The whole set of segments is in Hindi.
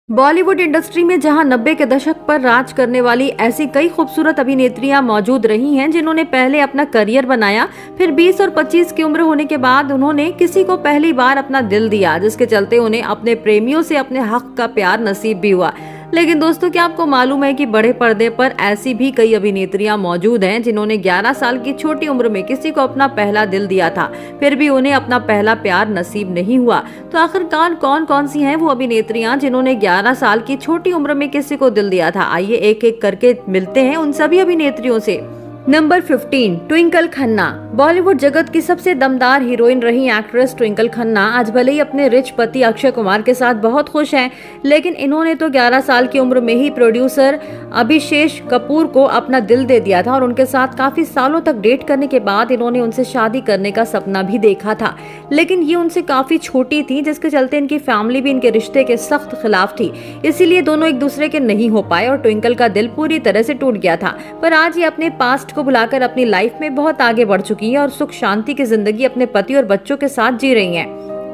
बॉलीवुड इंडस्ट्री में जहां 90 के दशक पर राज करने वाली ऐसी कई खूबसूरत अभिनेत्रियां मौजूद रही हैं जिन्होंने पहले अपना करियर बनाया, फिर 20 और 25 की उम्र होने के बाद उन्होंने किसी को पहली बार अपना दिल दिया, जिसके चलते उन्हें अपने प्रेमियों से अपने हक का प्यार नसीब भी हुआ। लेकिन दोस्तों, क्या आपको मालूम है कि बड़े पर्दे पर ऐसी भी कई अभिनेत्रियां मौजूद हैं जिन्होंने 11 साल की छोटी उम्र में किसी को अपना पहला दिल दिया था, फिर भी उन्हें अपना पहला प्यार नसीब नहीं हुआ। तो आखिरकार कौन कौन सी हैं वो अभिनेत्रियां जिन्होंने 11 साल की छोटी उम्र में किसी को दिल दिया था? आइए एक एक करके मिलते हैं उन सभी अभिनेत्रियों से। नंबर 15, ट्विंकल खन्ना। बॉलीवुड जगत की सबसे दमदार हीरोइन रही एक्ट्रेस ट्विंकल खन्ना आज भले ही अपने रिच पति अक्षय कुमार के साथ बहुत खुश हैं, लेकिन इन्होंने तो 11 साल की उम्र में ही प्रोड्यूसर अभिषेक कपूर को अपना दिल दे दिया था और उनके साथ काफी सालों तक डेट करने के बाद इन्होंने उनसे शादी करने का सपना भी देखा था। लेकिन ये उनसे काफी छोटी थी, जिसके चलते इनकी फैमिली भी इनके रिश्ते के सख्त खिलाफ थी, इसीलिए दोनों एक दूसरे के नहीं हो पाए और ट्विंकल का दिल पूरी तरह से टूट गया था। पर आज ये अपने पास्ट को भुलाकर अपनी लाइफ में बहुत आगे बढ़ चुकी है और सुख शांति की जिंदगी अपने पति और बच्चों के साथ जी रही हैं।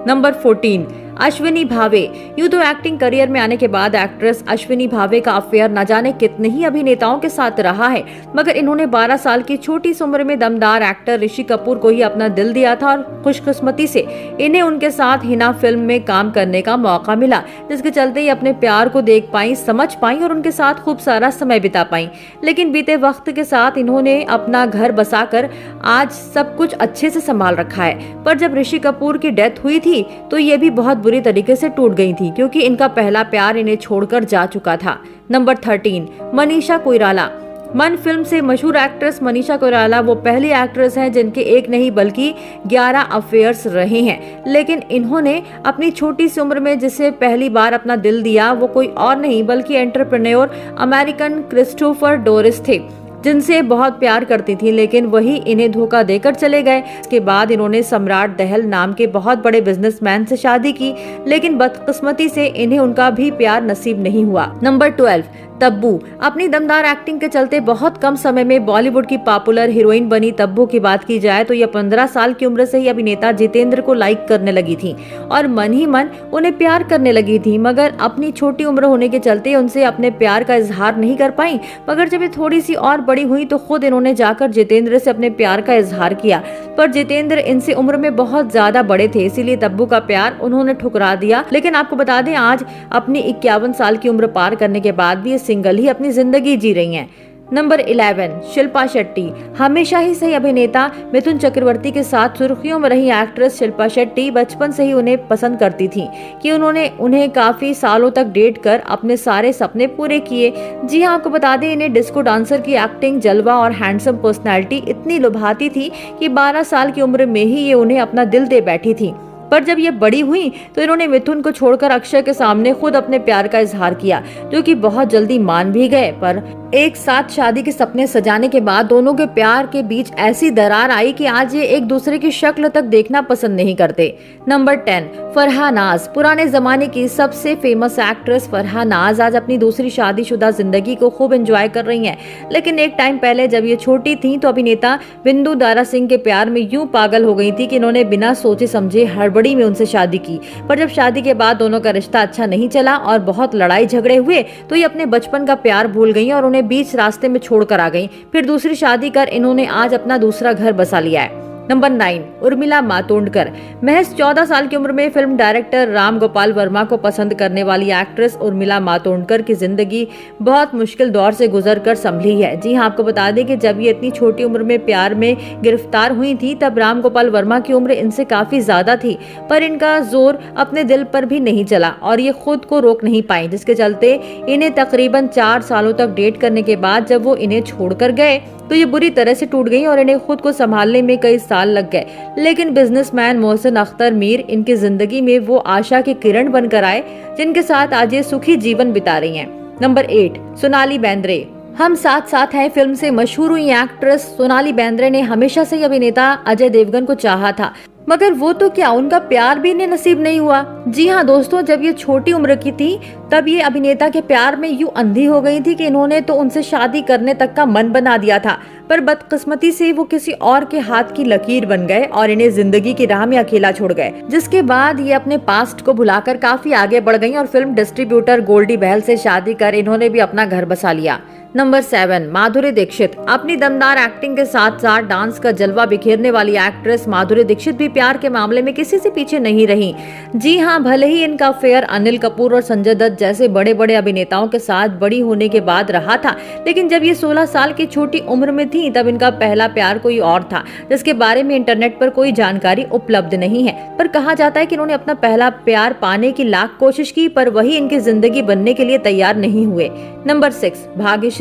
नंबर 14, अश्विनी भावे। यूं तो एक्टिंग करियर में आने के बाद एक्ट्रेस अश्विनी भावे का अफेयर न जाने कितने ही अभिनेताओं के साथ रहा है, मगर इन्होंने 12 साल की छोटी सी उम्र में दमदार एक्टर ऋषि कपूर को ही अपना दिल दिया था और खुशकिस्मती से इन्हें उनके साथ हिना फिल्म में काम करने का मौका मिला, जिसके चलते ही अपने प्यार को देख पाई, समझ पाई और उनके साथ खूब सारा समय बिता पाई। लेकिन बीते वक्त के साथ इन्होंने अपना घर बसाकर आज सब कुछ अच्छे से संभाल रखा है। पर जब ऋषि कपूर की डेथ हुई थी तो ये भी बहुत बुरी तरीके से टूट गई थी, क्योंकि इनका पहला प्यार इन्हें छोड़कर जा चुका था। नंबर 13, मनीषा कोइराला। मन फिल्म से मशहूर एक्ट्रेस मनीषा कोइराला वो पहली एक्ट्रेस हैं जिनके एक नहीं बल्कि 11 अफेयर्स रहे हैं, लेकिन इन्होंने अपनी छोटी सी उम्र में जिसे पहली बार अपना दिल दिया वो कोई और नहीं बल्कि एंटरप्रेन्योर अमेरिकन क्रिस्टोफर डोरिस थे, जिनसे बहुत प्यार करती थी, लेकिन वही इन्हें धोखा देकर चले गए। इसके बाद इन्होंने सम्राट दहल नाम के बहुत बड़े बिजनेसमैन से शादी की, लेकिन बदकिस्मती से इन्हें उनका भी प्यार नसीब नहीं हुआ। नंबर 12, तब्बू। अपनी दमदार एक्टिंग के चलते बहुत कम समय में बॉलीवुड की पॉपुलर हीरोइन बनी तब्बू की बात की जाए तो यह 15 साल की उम्र से ही अभिनेता जितेंद्र को लाइक करने लगी थी और मन ही मन उन्हें प्यार करने लगी थी, मगर अपनी छोटी उम्र होने के चलते उनसे अपने प्यार का इजहार नहीं कर पाई। मगर जब ये थोड़ी सी और बड़ी हुई तो खुद इन्होंने जाकर जितेंद्र से अपने प्यार का इजहार किया, पर जितेंद्र इनसे उम्र में बहुत ज्यादा बड़े थे, इसीलिए तब्बू का प्यार उन्होंने ठुकरा दिया। लेकिन आपको बता दें, आज अपनी 51 साल की उम्र पार करने के बाद भी सिंगल ही अपनी जिंदगी जी रही हैं। नंबर 11, शिल्पा शेट्टी। हमेशा ही सही अभिनेता मिथुन चक्रवर्ती के साथ सुर्खियों में रही एक्ट्रेस शिल्पा शेट्टी बचपन से ही उन्हें पसंद करती थी कि उन्होंने उन्हें काफी सालों तक डेट कर अपने सारे सपने पूरे किए। जी हाँ, आपको बता दें, इन्हें डिस्को डांसर की एक्टिंग, जलवा और हैंडसम पर्सनैलिटी इतनी लुभाती थी कि 12 साल की उम्र में ही ये उन्हें अपना दिल दे बैठी थी। पर जब ये बड़ी हुई तो इन्होंने मिथुन को छोड़कर अक्षय के सामने खुद अपने प्यार का इजहार किया, जो कि बहुत जल्दी मान भी गए। पर एक साथ शादी के सपने सजाने के बाद दोनों के प्यार के बीच ऐसी दरार आई कि आज ये एक दूसरे की शक्ल तक देखना पसंद नहीं करते। नंबर 10, फरहा नाज। पुराने जमाने की सबसे फेमस एक्ट्रेस फरहा नाज आज अपनी दूसरी शादीशुदा जिंदगी को खूब एंजॉय कर रही हैं। लेकिन एक टाइम पहले जब ये छोटी थी तो अभिनेता बिंदु दारा सिंह के प्यार में यूं पागल हो गई थी कि इन्होंने बिना सोचे समझे हड़बड़ी में उनसे शादी की। पर जब शादी के बाद दोनों का रिश्ता अच्छा नहीं चला और बहुत लड़ाई झगड़े हुए तो ये अपने बचपन का प्यार भूल गई और उन्हें बीच रास्ते में छोड़कर आ गई। फिर दूसरी शादी कर इन्होंने आज अपना दूसरा घर बसा लिया है। नंबर 9, उर्मिला मातोंडकर। महज 14 साल की उम्र में फिल्म डायरेक्टर राम गोपाल वर्मा को पसंद करने वाली एक्ट्रेस उर्मिला मातोंडकर की जिंदगी बहुत मुश्किल दौर से गुजरकर संभली है। जी हाँ, आपको बता दें कि जब ये इतनी छोटी उम्र में प्यार में गिरफ्तार हुई थी तब राम गोपाल वर्मा की उम्र इनसे काफी ज्यादा थी, पर इनका जोर अपने दिल पर भी नहीं चला और ये खुद को रोक नहीं पाई, जिसके चलते इन्हें तकरीबन 4 सालों तक डेट करने के बाद जब वो इन्हें छोड़कर गए तो ये बुरी तरह से टूट गई और इन्हें खुद को संभालने में कई साल लग गए। लेकिन बिजनेसमैन मोहसिन अख्तर मीर इनकी जिंदगी में वो आशा की किरण बनकर आए जिनके साथ आज ये सुखी जीवन बिता रही हैं। नंबर 8, सोनाली बेंद्रे। हम साथ साथ हैं फिल्म से मशहूर हुई एक्ट्रेस सोनाली बेंद्रे ने हमेशा से ही अभिनेता अजय देवगन को चाहा था, मगर वो तो क्या, उनका प्यार भी इन्हें नसीब नहीं हुआ। जी हाँ दोस्तों, जब ये छोटी उम्र की थी तब ये अभिनेता के प्यार में यूं अंधी हो गई थी कि इन्होंने तो उनसे शादी करने तक का मन बना दिया था। पर बदकिस्मती से वो किसी और के हाथ की लकीर बन गए और इन्हें जिंदगी की राह में अकेला छोड़ गए, जिसके बाद ये अपने पास्ट को भुलाकर काफी आगे बढ़ गई और फिल्म डिस्ट्रीब्यूटर गोल्डी बहल से शादी कर इन्होंने भी अपना घर बसा लिया। नंबर 7, माधुरी दीक्षित। अपनी दमदार एक्टिंग के साथ साथ डांस का जलवा बिखेरने वाली एक्ट्रेस माधुरी दीक्षित भी प्यार के मामले में किसी से पीछे नहीं रही। जी हाँ, भले ही इनका अफेयर अनिल कपूर और संजय दत्त जैसे बड़े बड़े अभिनेताओं के साथ बड़ी होने के बाद रहा था, लेकिन जब ये 16 साल की छोटी उम्र में थी तब इनका पहला प्यार कोई और था, जिसके बारे में इंटरनेट पर कोई जानकारी उपलब्ध नहीं है। पर कहा जाता है कि इन्होंने अपना पहला प्यार पाने की लाख कोशिश की, पर वही इनकी जिंदगी बनने के लिए तैयार नहीं हुए। नंबर 6, भाग्यश्री।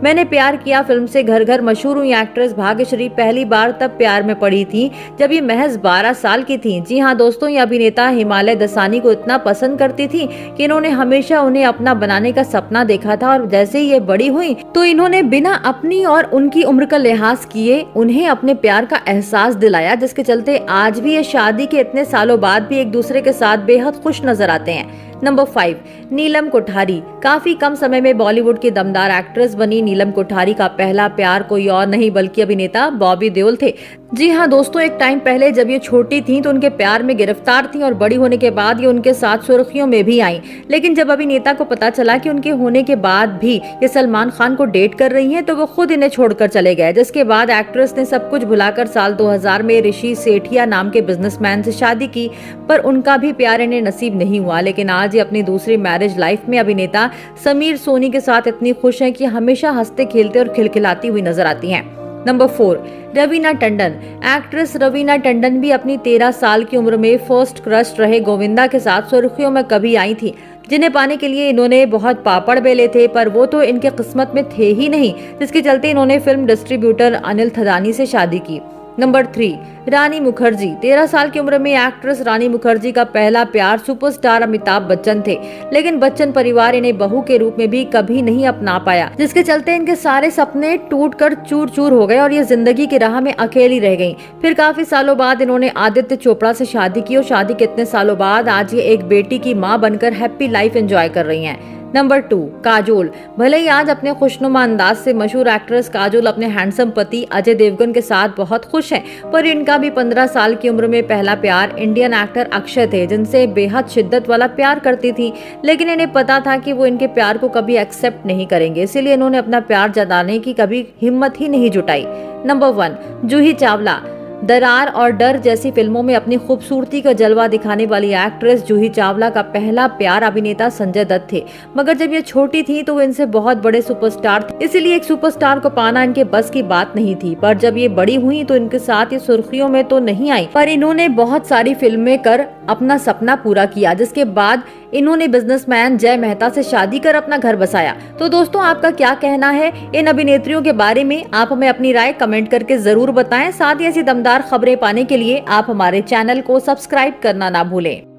मैंने प्यार किया फिल्म से घर घर मशहूर हुई एक्ट्रेस भाग्यश्री पहली बार तब प्यार में पड़ी थी जब ये महज 12 साल की थी। जी हाँ दोस्तों, ये अभिनेता हिमालय दसानी को इतना पसंद करती थी कि इन्होंने हमेशा उन्हें अपना बनाने का सपना देखा था, और जैसे ही ये बड़ी हुई तो इन्होंने बिना अपनी और उनकी उम्र का लिहाज किए उन्हें अपने प्यार का एहसास दिलाया, जिसके चलते आज भी ये शादी के इतने सालों बाद भी एक दूसरे के साथ बेहद खुश नजर आते हैं। नंबर 5, नीलम कोठारी। काफी कम समय में बॉलीवुड की दमदार एक्ट्रेस बनी नीलम कोठारी का पहला प्यार कोई और नहीं बल्कि अभिनेता बॉबी देओल थे। जी हाँ दोस्तों, एक टाइम पहले जब ये छोटी थी तो उनके प्यार में गिरफ्तार थी और बड़ी होने के बाद ये उनके साथ सुर्खियों में भी आई। लेकिन जब अभिनेता को पता चला कि उनके होने के बाद भी ये सलमान खान को डेट कर रही हैं तो वो खुद इन्हें छोड़कर चले गए, जिसके बाद एक्ट्रेस ने सब कुछ भुलाकर साल 2000 में ऋषि सेठिया नाम के बिजनेसमैन से शादी की, पर उनका भी प्यार इन्हें नसीब नहीं हुआ। लेकिन आज ये अपनी दूसरी मैरिज लाइफ में अभिनेता समीर सोनी के साथ इतनी खुश हैं कि हमेशा हंसते खेलते और खिलखिलाती हुई नजर आती हैं। नंबर 4, रवीना टंडन। एक्ट्रेस रवीना टंडन भी अपनी 13 साल की उम्र में फर्स्ट क्रश रहे गोविंदा के साथ सुर्खियों में कभी आई थी, जिन्हें पाने के लिए इन्होंने बहुत पापड़ बेले थे, पर वो तो इनके किस्मत में थे ही नहीं, जिसके चलते इन्होंने फिल्म डिस्ट्रीब्यूटर अनिल थदानी से शादी की। नंबर 3, रानी मुखर्जी। 13 साल की उम्र में एक्ट्रेस रानी मुखर्जी का पहला प्यार सुपरस्टार अमिताभ बच्चन थे, लेकिन बच्चन परिवार इन्हें बहू के रूप में भी कभी नहीं अपना पाया, जिसके चलते इनके सारे सपने टूटकर चूर चूर हो गए और ये जिंदगी की राह में अकेली रह गईं। फिर काफी सालों बाद इन्होंने आदित्य चोपड़ा से शादी की और शादी के इतने सालों बाद आज ये एक बेटी की माँ बनकर हैप्पी लाइफ एंजॉय कर रही हैं। नंबर 2, काजोल। भले ही आज अपने खुशनुमा अंदाज से मशहूर एक्ट्रेस काजोल अपने हैंडसम पति अजय देवगन के साथ बहुत खुश हैं, पर इनका भी 15 साल की उम्र में पहला प्यार इंडियन एक्टर अक्षय थे, जिनसे बेहद शिद्दत वाला प्यार करती थी। लेकिन इन्हें पता था कि वो इनके प्यार को कभी एक्सेप्ट नहीं करेंगे, इसीलिए इन्होंने अपना प्यार जताने की कभी हिम्मत ही नहीं जुटाई। नंबर 1, जूही चावला। दरार और डर जैसी फिल्मों में अपनी खूबसूरती का जलवा दिखाने वाली एक्ट्रेस जूही चावला का पहला प्यार अभिनेता संजय दत्त थे, मगर जब ये छोटी थी तो वो इनसे बहुत बड़े सुपरस्टार थे, इसीलिए एक सुपरस्टार को पाना इनके बस की बात नहीं थी। पर जब ये बड़ी हुई तो इनके साथ ये सुर्खियों में तो नहीं आई, पर इन्होंने बहुत सारी फिल्में कर अपना सपना पूरा किया, जिसके बाद इन्होंने बिजनेसमैन जय मेहता से शादी कर अपना घर बसाया। तो दोस्तों, आपका क्या कहना है इन अभिनेत्रियों के बारे में? आप हमें अपनी राय कमेंट करके जरूर बताएं। साथ ही ऐसी दमदार खबरें पाने के लिए आप हमारे चैनल को सब्सक्राइब करना ना भूलें।